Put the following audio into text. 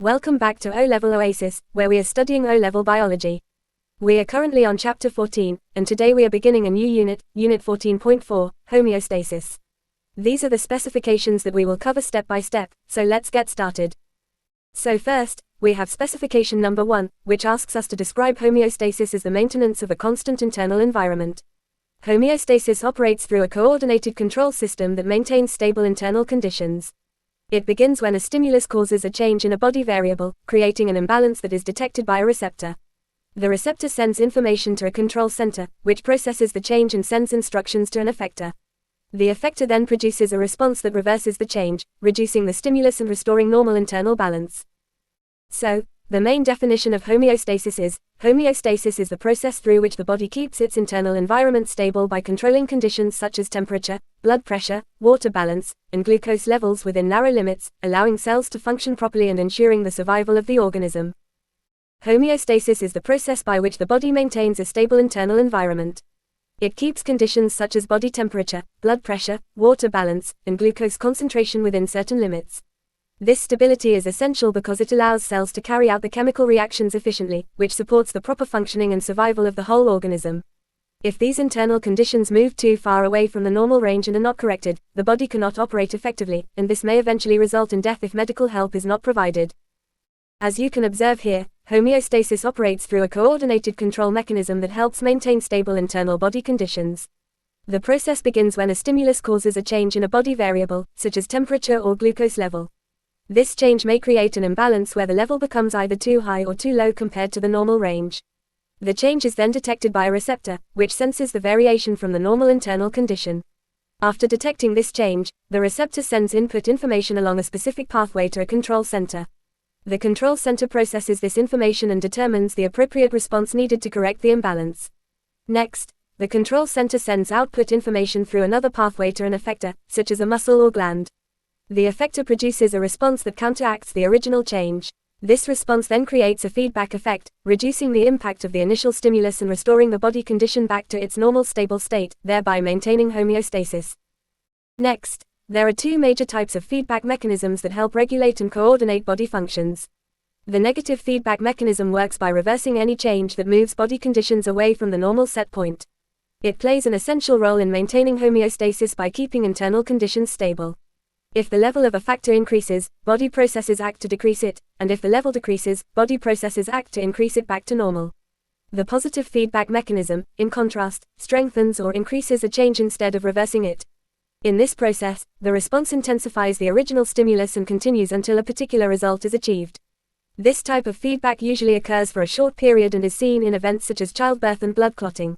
Welcome back to O-Level Oasis, where we are studying O-Level biology. We are currently on Chapter 14, and today we are beginning a new unit, Unit 14.4, Homeostasis. These are the specifications that we will cover step by step, so let's get started. So first, we have specification number 1, which asks us to describe homeostasis as the maintenance of a constant internal environment. Homeostasis operates through a coordinated control system that maintains stable internal conditions. It begins when a stimulus causes a change in a body variable, creating an imbalance that is detected by a receptor. The receptor sends information to a control center, which processes the change and sends instructions to an effector. The effector then produces a response that reverses the change, reducing the stimulus and restoring normal internal balance. So, the main definition of homeostasis is the process through which the body keeps its internal environment stable by controlling conditions such as temperature, blood pressure, water balance, and glucose levels within narrow limits, allowing cells to function properly and ensuring the survival of the organism. Homeostasis is the process by which the body maintains a stable internal environment. It keeps conditions such as body temperature, blood pressure, water balance, and glucose concentration within certain limits. This stability is essential because it allows cells to carry out the chemical reactions efficiently, which supports the proper functioning and survival of the whole organism. If these internal conditions move too far away from the normal range and are not corrected, the body cannot operate effectively, and this may eventually result in death if medical help is not provided. As you can observe here, homeostasis operates through a coordinated control mechanism that helps maintain stable internal body conditions. The process begins when a stimulus causes a change in a body variable, such as temperature or glucose level. This change may create an imbalance where the level becomes either too high or too low compared to the normal range. The change is then detected by a receptor, which senses the variation from the normal internal condition. After detecting this change, the receptor sends input information along a specific pathway to a control center. The control center processes this information and determines the appropriate response needed to correct the imbalance. Next, the control center sends output information through another pathway to an effector, such as a muscle or gland. The effector produces a response that counteracts the original change. This response then creates a feedback effect, reducing the impact of the initial stimulus and restoring the body condition back to its normal stable state, thereby maintaining homeostasis. Next, there are two major types of feedback mechanisms that help regulate and coordinate body functions. The negative feedback mechanism works by reversing any change that moves body conditions away from the normal set point. It plays an essential role in maintaining homeostasis by keeping internal conditions stable. If the level of a factor increases, body processes act to decrease it, and if the level decreases, body processes act to increase it back to normal. The positive feedback mechanism, in contrast, strengthens or increases a change instead of reversing it. In this process, the response intensifies the original stimulus and continues until a particular result is achieved. This type of feedback usually occurs for a short period and is seen in events such as childbirth and blood clotting.